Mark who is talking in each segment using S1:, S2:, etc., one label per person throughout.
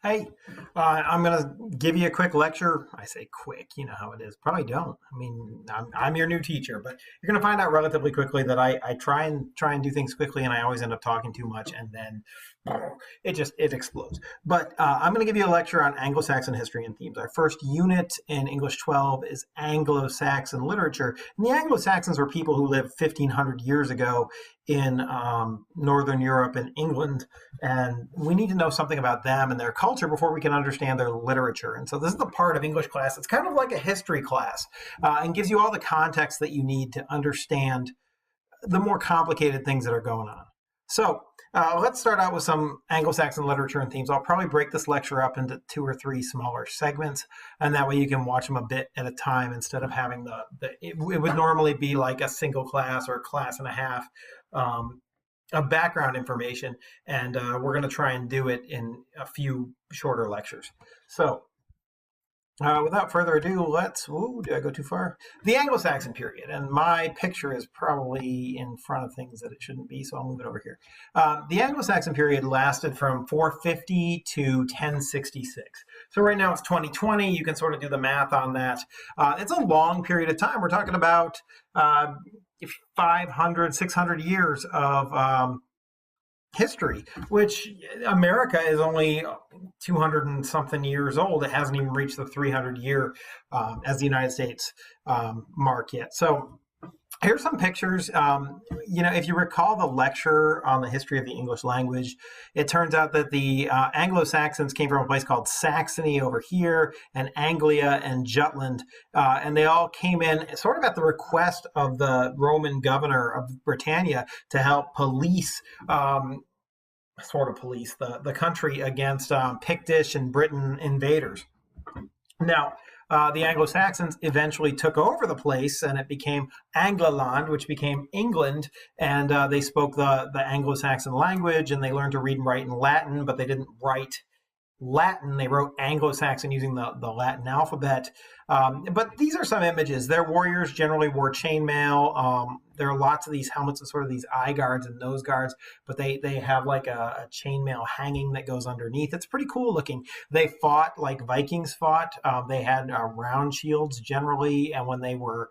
S1: Hey, I'm going to give you a quick lecture. I say quick, you know how it is. Probably don't. I mean, I'm your new teacher, but you're going to find out relatively quickly that I try and do things quickly, and I always end up talking too much, and then it explodes. But I'm going to give you a lecture on Anglo Saxon history and themes. Our first unit in English 12 is Anglo Saxon literature, and the Anglo Saxons were people who lived 1,500 years ago in Northern Europe and England, and we need to know something about them and their culture before we can understand their literature. And so this is the part of English class. It's kind of like a history class, and gives you all the context that you need to understand the more complicated things that are going on. So let's start out with some Anglo-Saxon literature and themes. I'll probably break this lecture up into 2 or 3 smaller segments, and that way you can watch them a bit at a time instead of having it would normally be like a single class or a class and a half of background information, and we're going to try and do it in a few shorter lectures. So without further ado, did I go too far? The Anglo-Saxon period, and my picture is probably in front of things that it shouldn't be, so I'll move it over here. The Anglo-Saxon period lasted from 450 to 1066. So right now it's 2020. You can sort of do the math on that. It's a long period of time. We're talking about 500, 600 years of history, which America is only 200 and something years old. It hasn't even reached the 300 year as the United States mark yet. So here's some pictures. If you recall the lecture on the history of the English language, it turns out that the Anglo-Saxons came from a place called Saxony over here, and Anglia and Jutland, and they all came in sort of at the request of the Roman governor of Britannia to help police the country against Pictish and Briton invaders. Now, the Anglo-Saxons eventually took over the place, and it became Angloland, which became England, and they spoke the Anglo-Saxon language, and they learned to read and write in Latin, but they didn't write Latin. They wrote Anglo-Saxon using the Latin alphabet. But these are some images. Their warriors generally wore chainmail. There are lots of these helmets with sort of these eye guards and nose guards, but they have like a chainmail hanging that goes underneath. It's pretty cool looking. They fought like Vikings fought. They had round shields generally, and when they were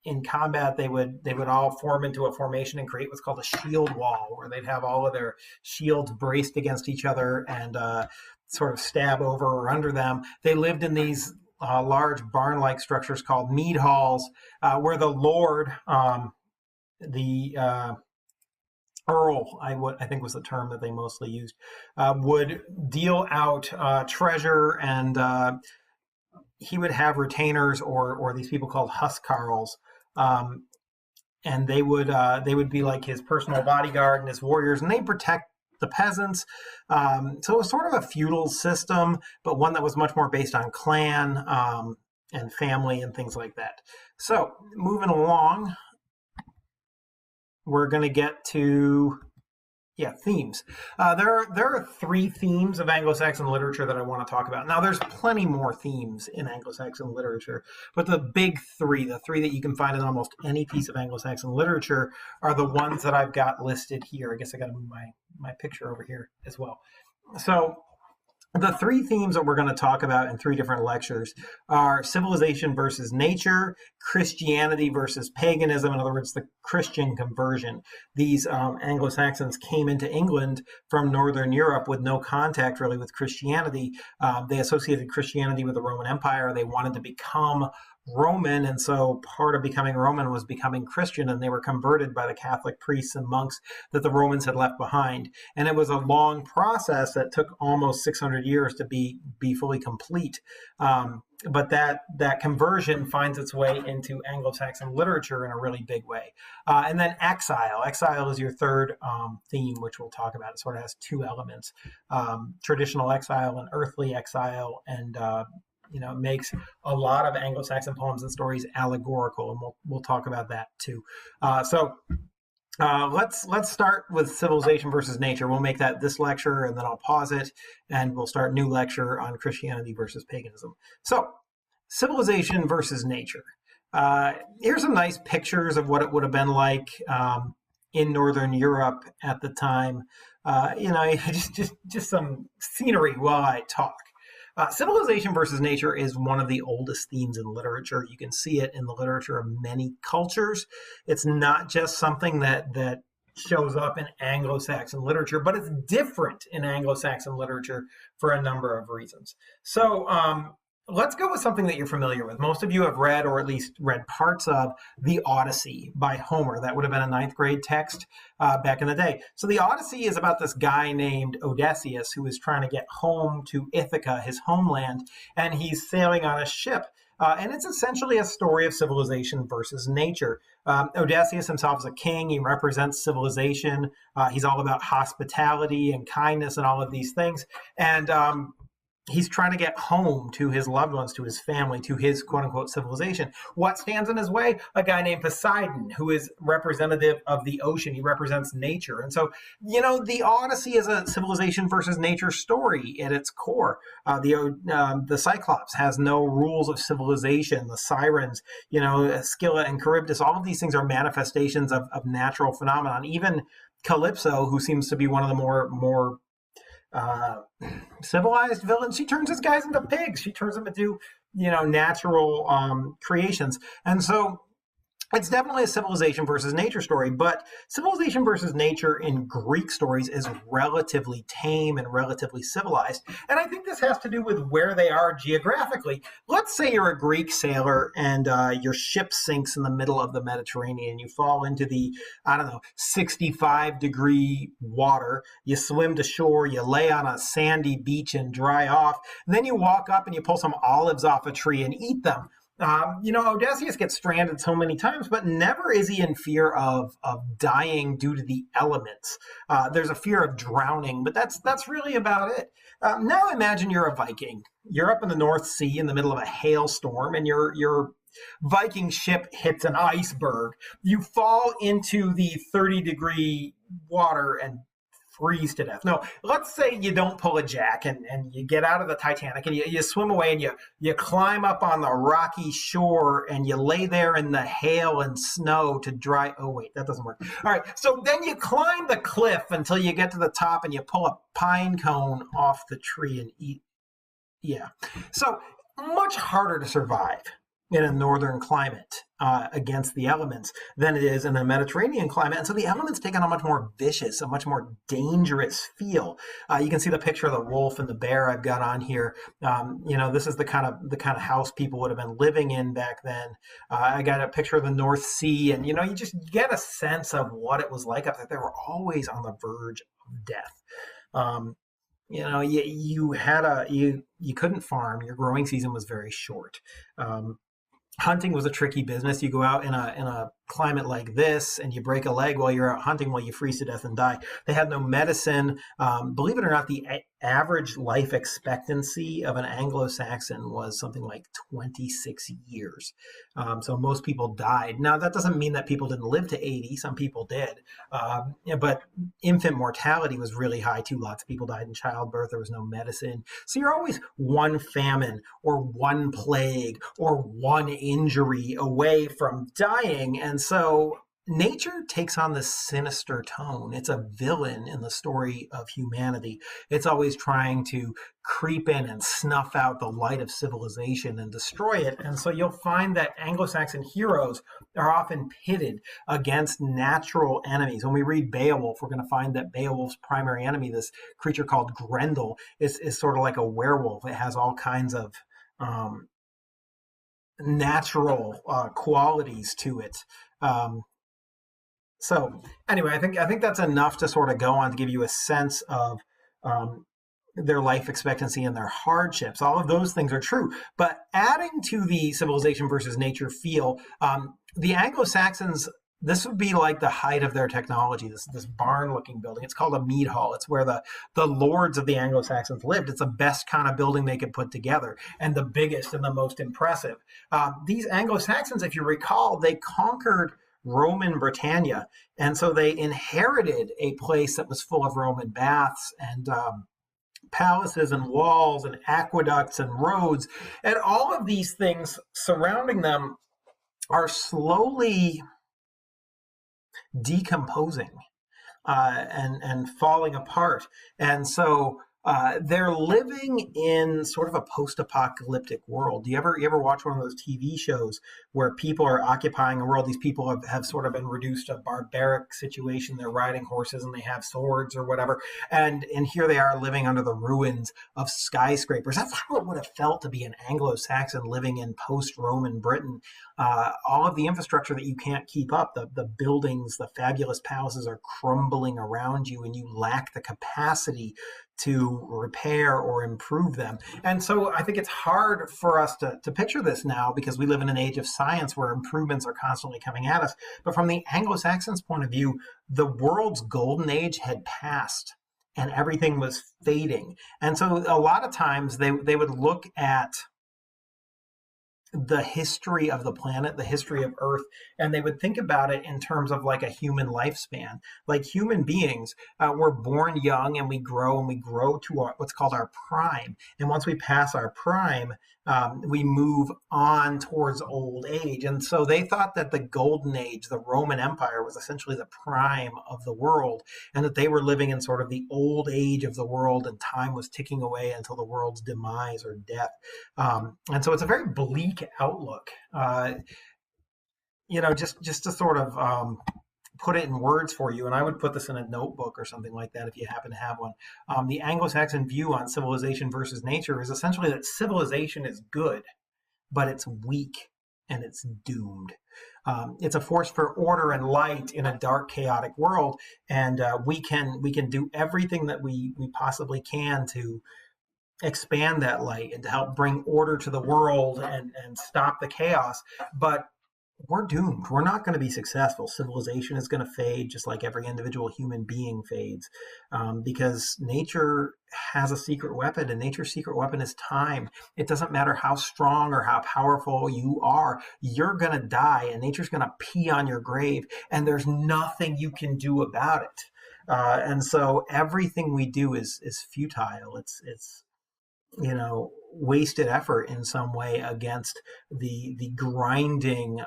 S1: in combat, they would all form into a formation and create what's called a shield wall, where they'd have all of their shields braced against each other and sort of stab over or under them. They lived in these large barn-like structures called mead halls, where the lord, the earl, I think was the term that they mostly used, would deal out treasure, and he would have retainers or these people called huscarls, and they would be like his personal bodyguard and his warriors, and they protect the peasants. So it was sort of a feudal system, but one that was much more based on clan and family and things like that. So moving along, we're going to get to themes. There are 3 themes of Anglo-Saxon literature that I want to talk about. Now, there's plenty more themes in Anglo-Saxon literature, but the big 3, the 3 that you can find in almost any piece of Anglo-Saxon literature, are the ones that I've got listed here. I guess I got to move my picture over here as well. So the 3 themes that we're going to talk about in 3 different lectures are civilization versus nature, Christianity versus paganism, in other words, the Christian conversion. These Anglo-Saxons came into England from Northern Europe with no contact really with Christianity. They associated Christianity with the Roman Empire. They wanted to become Roman, and so part of becoming Roman was becoming Christian, and they were converted by the Catholic priests and monks that the Romans had left behind. And it was a long process that took almost 600 years to be fully complete. But that conversion finds its way into Anglo-Saxon literature in a really big way. And then exile. Exile is your third theme, which we'll talk about. It sort of has 2 elements, traditional exile and earthly exile, and it makes a lot of Anglo-Saxon poems and stories allegorical, and we'll talk about that too. So let's start with civilization versus nature. We'll make that this lecture, and then I'll pause it, and we'll start a new lecture on Christianity versus paganism. So civilization versus nature. Here's some nice pictures of what it would have been like in Northern Europe at the time. just some scenery while I talk. Civilization versus nature is one of the oldest themes in literature. You can see it in the literature of many cultures. It's not just something that shows up in Anglo-Saxon literature, but it's different in Anglo-Saxon literature for a number of reasons. So let's go with something that you're familiar with. Most of you have read, or at least read parts of, the Odyssey by Homer. That would have been a ninth grade text back in the day. So the Odyssey is about this guy named Odysseus who is trying to get home to Ithaca, his homeland, and he's sailing on a ship. And it's essentially a story of civilization versus nature. Odysseus himself is a king. He represents civilization. He's all about hospitality and kindness and all of these things. And he's trying to get home to his loved ones, to his family, to his quote-unquote civilization. What stands in his way? A guy named Poseidon, who is representative of the ocean. He represents nature. And so, the Odyssey is a civilization versus nature story at its core. The Cyclops has no rules of civilization. The Sirens, Scylla and Charybdis, all of these things are manifestations of natural phenomenon. Even Calypso, who seems to be one of the more civilized villains, she turns his guys into pigs. She turns them into, natural creations. And so it's definitely a civilization versus nature story, but civilization versus nature in Greek stories is relatively tame and relatively civilized. And I think this has to do with where they are geographically. Let's say you're a Greek sailor and your ship sinks in the middle of the Mediterranean. You fall into the, 65-degree water. You swim to shore, you lay on a sandy beach and dry off. And then you walk up and you pull some olives off a tree and eat them. Odysseus gets stranded so many times, but never is he in fear of dying due to the elements. There's a fear of drowning, but that's really about it. Now imagine you're a Viking. You're up in the North Sea in the middle of a hailstorm, and your Viking ship hits an iceberg. You fall into the 30-degree water and freeze to death. No, let's say you don't pull a jack and you get out of the Titanic and you swim away and you climb up on the rocky shore and you lay there in the hail and snow to dry. Oh, wait, that doesn't work. All right. So then you climb the cliff until you get to the top and you pull a pine cone off the tree and eat. Yeah. So much harder to survive in a northern climate against the elements than it is in a Mediterranean climate. And so the elements take on a much more vicious, a much more dangerous feel. You can see the picture of the wolf and the bear I've got on here. This is the kind of house people would have been living in back then. I got a picture of the North Sea, and you just get a sense of what it was like up there. They were always on the verge of death. You couldn't farm. Your growing season was very short. Hunting was a tricky business. You go out in a climate like this and you break a leg while you're out hunting, while you freeze to death and die. They had no medicine. Believe it or not, the average life expectancy of an Anglo-Saxon was something like 26 years. So most people died. Now, that doesn't mean that people didn't live to 80. Some people did. But infant mortality was really high too. Lots of people died in childbirth. There was no medicine. So you're always one famine or one plague or one injury away from dying. And so nature takes on this sinister tone. It's a villain in the story of humanity. It's always trying to creep in and snuff out the light of civilization and destroy it. And so you'll find that Anglo-Saxon heroes are often pitted against natural enemies. When we read Beowulf, we're going to find that Beowulf's primary enemy, this creature called Grendel, is sort of like a werewolf. It has all kinds of natural qualities to it. So anyway, I think that's enough to sort of go on to give you a sense of their life expectancy and their hardships. All of those things are true. But adding to the civilization versus nature feel, the Anglo-Saxons, this would be like the height of their technology, this barn-looking building. It's called a mead hall. It's where the lords of the Anglo-Saxons lived. It's the best kind of building they could put together and the biggest and the most impressive. These Anglo-Saxons, if you recall, they conquered Roman Britannia. And so they inherited a place that was full of Roman baths and palaces and walls and aqueducts and roads. And all of these things surrounding them are slowly decomposing. and falling apart. And so they're living in sort of a post-apocalyptic world. Do you ever watch one of those TV shows where people are occupying a world? These people have sort of been reduced to a barbaric situation. They're riding horses and they have swords or whatever. And here they are living under the ruins of skyscrapers. That's how it would have felt to be an Anglo-Saxon living in post-Roman Britain. All of the infrastructure that you can't keep up, the buildings, the fabulous palaces are crumbling around you, and you lack the capacity to repair or improve them. And so I think it's hard for us to picture this now because we live in an age of science where improvements are constantly coming at us. But from the Anglo-Saxons' point of view, the world's golden age had passed and everything was fading. And so a lot of times they would look at the history of the planet, the history of Earth, and they would think about it in terms of like a human lifespan. Like human beings, we're born young and we grow to what's called our prime. And once we pass our prime, we move on towards old age. And so they thought that the golden age, the Roman Empire, was essentially the prime of the world, and that they were living in sort of the old age of the world, and time was ticking away until the world's demise or death. And so it's a very bleak outlook. Just to sort of put it in words for you, and I would put this in a notebook or something like that if you happen to have one. The Anglo-Saxon view on civilization versus nature is essentially that civilization is good, but it's weak and it's doomed. It's a force for order and light in a dark, chaotic world, and we can do everything that we possibly can to expand that light and to help bring order to the world and stop the chaos. But we're doomed. We're not going to be successful. Civilization is going to fade just like every individual human being fades, because nature has a secret weapon, and nature's secret weapon is time. It doesn't matter how strong or how powerful you are, you're going to die, and nature's going to pee on your grave, and there's nothing you can do about it. And so everything we do is futile. It's wasted effort in some way against the grinding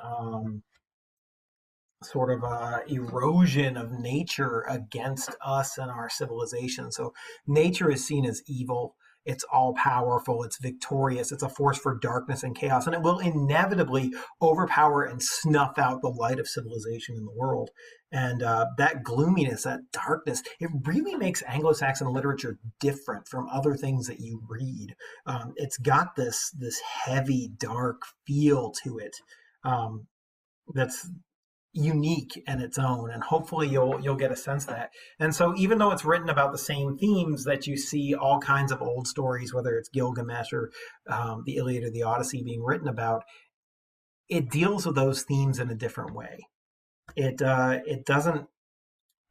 S1: sort of erosion of nature against us and our civilization. So nature is seen as evil. It's all powerful. It's victorious. It's a force for darkness and chaos, and it will inevitably overpower and snuff out the light of civilization in the world. And that gloominess, that darkness, it really makes Anglo-Saxon literature different from other things that you read. It's got this heavy, dark feel to it that's unique in its own, and hopefully you'll get a sense of that. And so even though it's written about the same themes that you see all kinds of old stories, whether it's Gilgamesh or the Iliad or the Odyssey being written about, it deals with those themes in a different way. It doesn't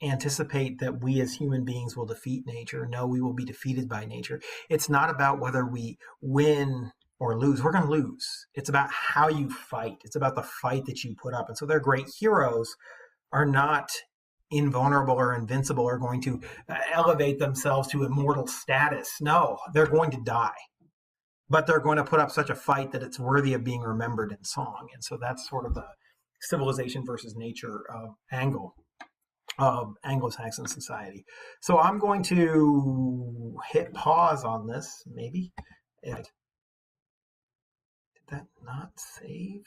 S1: anticipate that we as human beings will defeat nature. No, we will be defeated by nature. It's not about whether we win or lose. We're going to lose. It's about how you fight. It's about the fight that you put up. And so their great heroes are not invulnerable or invincible or going to elevate themselves to immortal status. No, they're going to die. But they're going to put up such a fight that it's worthy of being remembered in song. And so that's sort of the civilization versus nature angle of Anglo-Saxon society. So I'm going to hit pause on this, maybe. Did that not save?